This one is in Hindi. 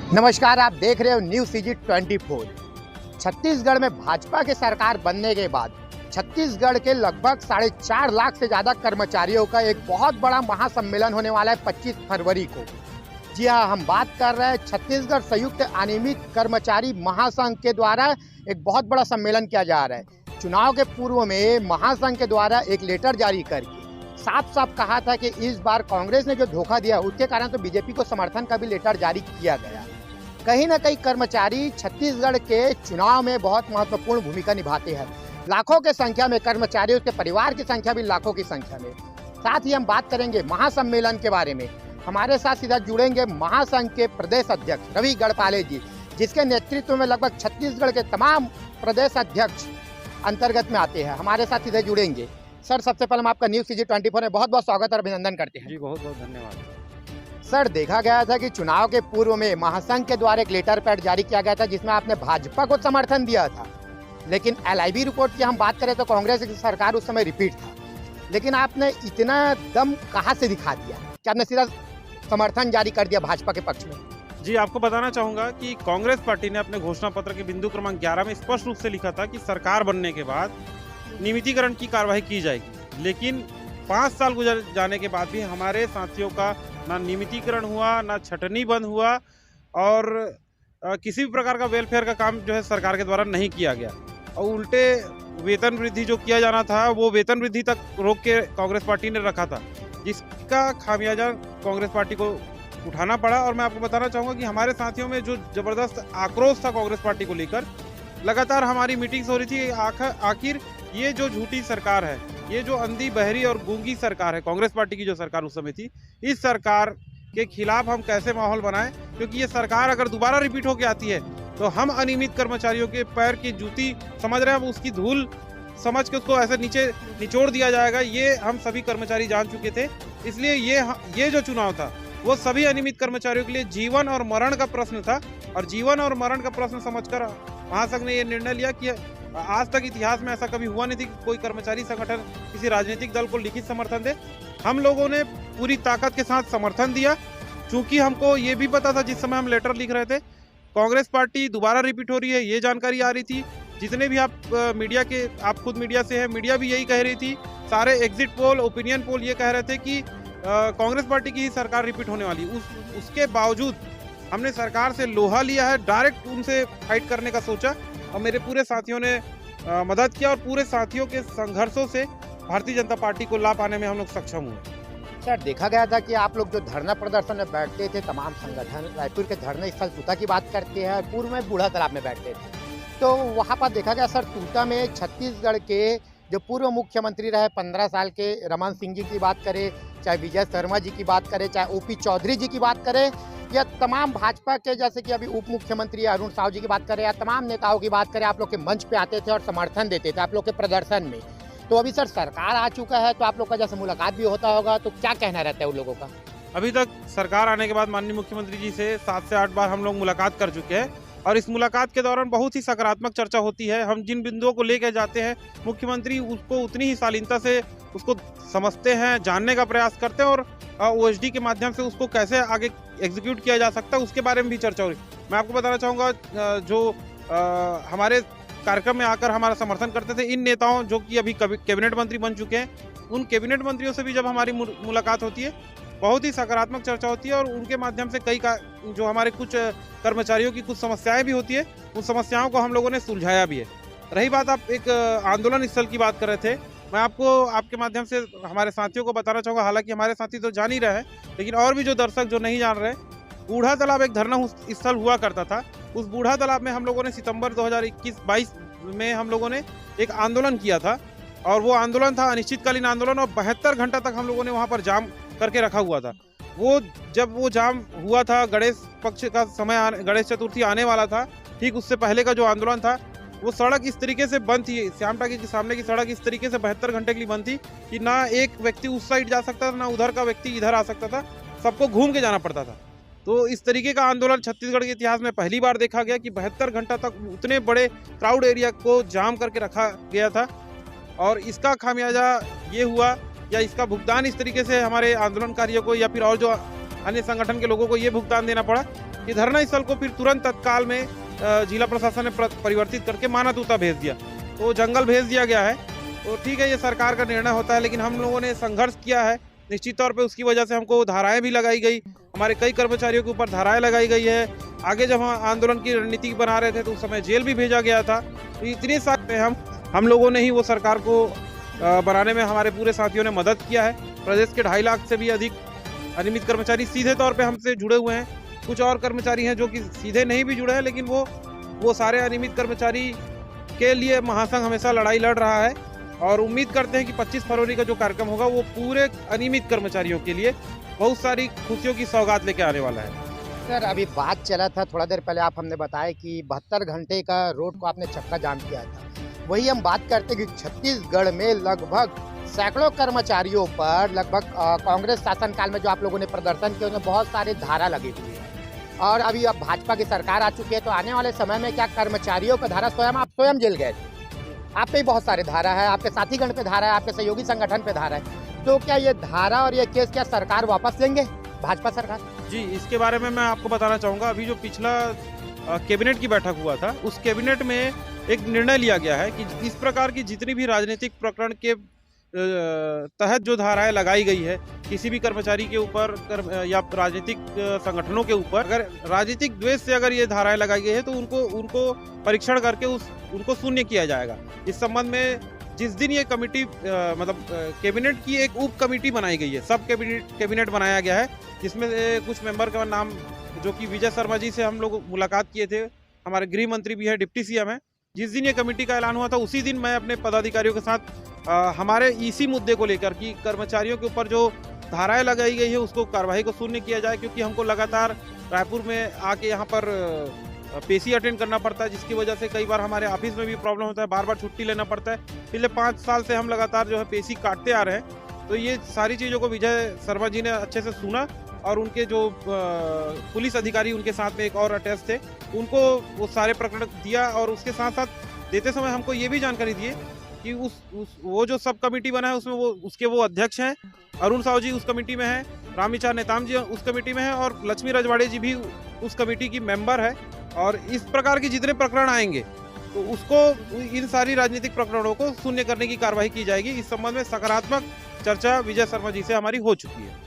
नमस्कार, आप देख रहे हो न्यूज़ सीजी 24। छत्तीसगढ़ में भाजपा की सरकार बनने के बाद छत्तीसगढ़ के लगभग 4.5 लाख से ज़्यादा कर्मचारियों का एक बहुत बड़ा महासम्मेलन होने वाला है 25 फरवरी को। जी हाँ, हम बात कर रहे हैं छत्तीसगढ़ संयुक्त अनियमित कर्मचारी महासंघ के द्वारा एक बहुत बड़ा सम्मेलन किया जा रहा है। चुनाव के पूर्व में महासंघ के द्वारा एक लेटर जारी करके साफ साफ कहा था कि इस बार कांग्रेस ने जो धोखा दिया उसके कारण तो बीजेपी को समर्थन का भी लेटर जारी किया गया। कहीं ना कहीं कर्मचारी छत्तीसगढ़ के चुनाव में बहुत महत्वपूर्ण भूमिका निभाते हैं। लाखों की संख्या में कर्मचारियों के परिवार की संख्या भी लाखों की संख्या में। साथ ही हम बात करेंगे महासम्मेलन के बारे में। हमारे साथ सीधा जुड़ेंगे महासंघ के प्रदेश अध्यक्ष रवि गढ़पाले जी, जिसके नेतृत्व में लगभग छत्तीसगढ़ के तमाम प्रदेश अध्यक्ष अंतर्गत में आते हैं। हमारे साथ सीधे जुड़ेंगे। सर, सबसे पहले हम आपका न्यूज़ सीजी 24 में बहुत बहुत स्वागत और अभिनंदन करते हैं। जी, बहुत बहुत धन्यवाद। सर, देखा गया था कि चुनाव के पूर्व में महासंघ के द्वारा एक लेटर पैड जारी किया गया था जिसमें आपने भाजपा को समर्थन दिया था, लेकिन एलआईबी रिपोर्ट की हम बात करें तो कांग्रेस की सरकार उस समय रिपीट था। लेकिन आपने इतना दम कहाँ से दिखा दिया कि आपने सीधा समर्थन जारी कर दिया भाजपा के पक्ष में? जी, आपको बताना चाहूँगा कि कांग्रेस पार्टी ने अपने घोषणा पत्र के बिंदु क्रमांक 11 में स्पष्ट रूप से लिखा था कि सरकार बनने के बाद नियमितीकरण की कार्रवाई की जाएगी। लेकिन 5 साल गुजर जाने के बाद भी हमारे साथियों का ना नियमितीकरण हुआ, ना छटनी बंद हुआ और किसी भी प्रकार का वेलफेयर का काम जो है सरकार के द्वारा नहीं किया गया। और उल्टे वेतन वृद्धि जो किया जाना था वो वेतन वृद्धि तक रोक के कांग्रेस पार्टी ने रखा था, जिसका खामियाजा कांग्रेस पार्टी को उठाना पड़ा। और मैं आपको बताना चाहूँगा कि हमारे साथियों में जो ज़बरदस्त आक्रोश था कांग्रेस पार्टी को लेकर, लगातार हमारी मीटिंग्स हो रही थी। आखिर ये जो झूठी सरकार है, ये जो अंधी बहरी और गूंगी सरकार है, कांग्रेस पार्टी की जो सरकार उस समय थी, इस सरकार के खिलाफ हम कैसे माहौल बनाएं, क्योंकि ये सरकार अगर दोबारा रिपीट होकर आती है तो हम अनियमित कर्मचारियों के पैर की जूती समझ रहे हैं, हम उसकी धूल समझ के उसको ऐसे नीचे निचोड़ दिया जाएगा। ये हम सभी कर्मचारी जान चुके थे। इसलिए ये जो चुनाव था वो सभी अनियमित कर्मचारियों के लिए जीवन और मरण का प्रश्न था। और जीवन और मरण का प्रश्न समझकर महासंघ ने ये निर्णय लिया कि आज तक इतिहास में ऐसा कभी हुआ नहीं थी कि कोई कर्मचारी संगठन किसी राजनीतिक दल को लिखित समर्थन दे। हम लोगों ने पूरी ताकत के साथ समर्थन दिया, क्योंकि हमको ये भी पता था जिस समय हम लेटर लिख रहे थे कांग्रेस पार्टी दोबारा रिपीट हो रही है, ये जानकारी आ रही थी। जितने भी आप मीडिया के, आप खुद मीडिया से हैं, मीडिया भी यही कह रही थी। सारे एग्जिट पोल, ओपिनियन पोल ये कह रहे थे कि कांग्रेस पार्टी की ही सरकार रिपीट होने वाली। उसके बावजूद हमने सरकार से लोहा लिया है, डायरेक्ट उनसे फाइट करने का सोचा और मेरे पूरे साथियों ने मदद किया और पूरे साथियों के संघर्षों से भारतीय जनता पार्टी को लाभ पाने में हम लोग सक्षम हुए। सर, देखा गया था कि आप लोग जो धरना प्रदर्शन में बैठते थे, तमाम संगठन रायपुर के धरना स्थल तूता की बात करते हैं, पूर्व में बूढ़ा तालाब में बैठते थे, तो वहाँ पर देखा गया सर तूता में छत्तीसगढ़ के जो पूर्व मुख्यमंत्री रहे 15 साल के रमन सिंह जी की बात करें, चाहे विजय शर्मा जी की बात करें, चाहे ओपी चौधरी जी की बात करें, या तमाम भाजपा के जैसे कि अभी उप मुख्यमंत्री अरुण साहू जी की बात करें, या तमाम नेताओं की बात करें, आप लोग के मंच पे आते थे और समर्थन देते थे आप लोग के प्रदर्शन में। तो अभी सर सरकार आ चुका है तो आप लोग का जैसे मुलाकात भी होता होगा, तो क्या कहना रहता है उन लोगों का? अभी तक सरकार आने के बाद माननीय मुख्यमंत्री जी से 7 से 8 बार हम लोग मुलाकात कर चुके हैं और इस मुलाकात के दौरान बहुत ही सकारात्मक चर्चा होती है। हम जिन बिंदुओं को लेकर जाते हैं मुख्यमंत्री उसको उतनी ही शालीनता से उसको समझते हैं, जानने का प्रयास करते हैं और ओएसडी के माध्यम से उसको कैसे आगे एग्जीक्यूट किया जा सकता है उसके बारे में भी चर्चा हो रही। मैं आपको बताना चाहूँगा, जो हमारे कार्यक्रम में आकर हमारा समर्थन करते थे इन नेताओं जो कि अभी कैबिनेट मंत्री बन चुके हैं, उन कैबिनेट मंत्रियों से भी जब हमारी मुलाकात होती है बहुत ही सकारात्मक चर्चा होती है और उनके माध्यम से कई जो हमारे कुछ कर्मचारियों की कुछ समस्याएं भी होती है, उन समस्याओं को हम लोगों ने सुलझाया भी है। रही बात, आप एक आंदोलन स्थल की बात कर रहे थे, मैं आपको आपके माध्यम से हमारे साथियों को बताना चाहूँगा, हालांकि हमारे साथी तो जान ही रहे हैं, लेकिन और भी जो दर्शक जो नहीं जान रहे, बूढ़ा तालाब एक धरना स्थल हुआ करता था। उस बूढ़ा तालाब में हम लोगों ने सितंबर 2021-22 में हम लोगों ने एक आंदोलन किया था और वो आंदोलन था अनिश्चितकालीन आंदोलन और 72 घंटा तक हम लोगों ने वहाँ पर जाम करके रखा हुआ था। जब वो जाम हुआ था, गणेश पक्ष का समय, गणेश चतुर्थी आने वाला था, ठीक उससे पहले का जो आंदोलन था वो सड़क इस तरीके से बंद थी, श्याम टाकी के सामने की सड़क इस तरीके से 72 घंटे के लिए बंद थी कि ना एक व्यक्ति उस साइड जा सकता था, ना उधर का व्यक्ति इधर आ सकता था, सबको घूम के जाना पड़ता था। तो इस तरीके का आंदोलन छत्तीसगढ़ के इतिहास में पहली बार देखा गया कि 72 घंटा तक उतने बड़े क्राउड एरिया को जाम करके रखा गया था और इसका खामियाजा ये हुआ या इसका भुगतान इस तरीके से हमारे आंदोलनकारियों को या फिर और जो अन्य संगठन के लोगों को ये भुगतान देना पड़ा कि धरना स्थल को फिर तुरंत तत्काल में जिला प्रशासन ने परिवर्तित करके मानातूता भेज दिया, तो जंगल भेज दिया गया है। तो ठीक है, ये सरकार का निर्णय होता है, लेकिन हम लोगों ने संघर्ष किया है निश्चित तौर पे। उसकी वजह से हमको धाराएं भी लगाई गई, हमारे कई कर्मचारियों के ऊपर धाराएं लगाई गई है। आगे जब हम आंदोलन की रणनीति बना रहे थे तो उस समय जेल भी भेजा गया था। तो इतने साल में हम लोगों ने ही वो सरकार को बनाने में हमारे पूरे साथियों ने मदद किया है। प्रदेश के 2.5 लाख से भी अधिक अनियमित कर्मचारी सीधे तौर पे हमसे जुड़े हुए हैं। कुछ और कर्मचारी हैं जो कि सीधे नहीं भी जुड़े हैं, लेकिन वो सारे अनियमित कर्मचारी के लिए महासंघ हमेशा लड़ाई लड़ रहा है और उम्मीद करते हैं कि 25 फरवरी का जो कार्यक्रम होगा वो पूरे अनियमित कर्मचारियों के लिए बहुत सारी खुशियों की सौगात लेके आने वाला है। सर, अभी बात चला था थोड़ा देर पहले, आप हमने बताया कि 72 घंटे का रोड को आपने चक्का जाम किया था। वही हम बात करते कि छत्तीसगढ़ में लगभग सैकड़ों कर्मचारियों पर लगभग कांग्रेस शासनकाल में जो आप लोगों ने प्रदर्शन किया उसमें बहुत सारे धारा लगी हुई है, और अभी अब भाजपा की सरकार आ चुकी है, तो आने वाले समय में क्या कर्मचारियों का धारा आप स्वयं जेल गए थे, आप पे बहुत सारे धारा है, आपके साथीगण पे धारा है, आपके सहयोगी संगठन पे धारा है, तो क्या ये धारा और ये केस क्या सरकार वापस लेंगे, भाजपा सरकार? जी, इसके बारे में मैं आपको बताना चाहूँगा। अभी जो पिछला कैबिनेट की बैठक हुआ था, उस कैबिनेट में एक निर्णय लिया गया है कि इस प्रकार की जितनी भी राजनीतिक प्रकरण के तहत जो धाराएं लगाई गई है किसी भी कर्मचारी के ऊपर या राजनीतिक संगठनों के ऊपर, अगर राजनीतिक द्वेष से अगर ये धाराएं लगाई गई है तो उनको परीक्षण करके उनको शून्य किया जाएगा। इस संबंध में जिस दिन ये कमेटी कैबिनेट की एक उप कमेटी बनाई गई है, सब कैबिनेट बनाया गया है, जिसमें कुछ मेंबर का नाम जो कि विजय शर्मा जी से हम लोग मुलाकात किए थे, हमारे गृह मंत्री भी है, डिप्टी सीएम है। जिस दिन ये कमेटी का ऐलान हुआ था उसी दिन मैं अपने पदाधिकारियों के साथ हमारे इसी मुद्दे को लेकर कि कर्मचारियों के ऊपर जो धाराएं लगाई गई है उसको कार्रवाई को शून्य किया जाए, क्योंकि हमको लगातार रायपुर में आके यहाँ पर पेशी अटेंड करना पड़ता है, जिसकी वजह से कई बार हमारे ऑफिस में भी प्रॉब्लम होता है, बार बार छुट्टी लेना पड़ता है। पिछले 5 साल से हम लगातार जो है पेशी काटते आ रहे हैं। तो ये सारी चीज़ों को विजय शर्मा जी ने अच्छे से सुना और उनके जो पुलिस अधिकारी उनके साथ में एक और अटैच थे, उनको वो सारे प्रकरण दिया, और उसके साथ साथ देते समय हमको ये भी जानकारी दिए कि वो जो सब कमेटी बना है उसमें उसके अध्यक्ष हैं, अरुण साहू जी उस कमेटी में हैं, रामविचार नेताम जी उस कमेटी में हैं, और लक्ष्मी रजवाड़े जी भी उस कमेटी की मेंबर है। और इस प्रकार के जितने प्रकरण आएंगे तो उसको इन सारी राजनीतिक प्रकरणों को शून्य करने की कार्रवाई की जाएगी। इस संबंध में सकारात्मक चर्चा विजय शर्मा जी से हमारी हो चुकी है।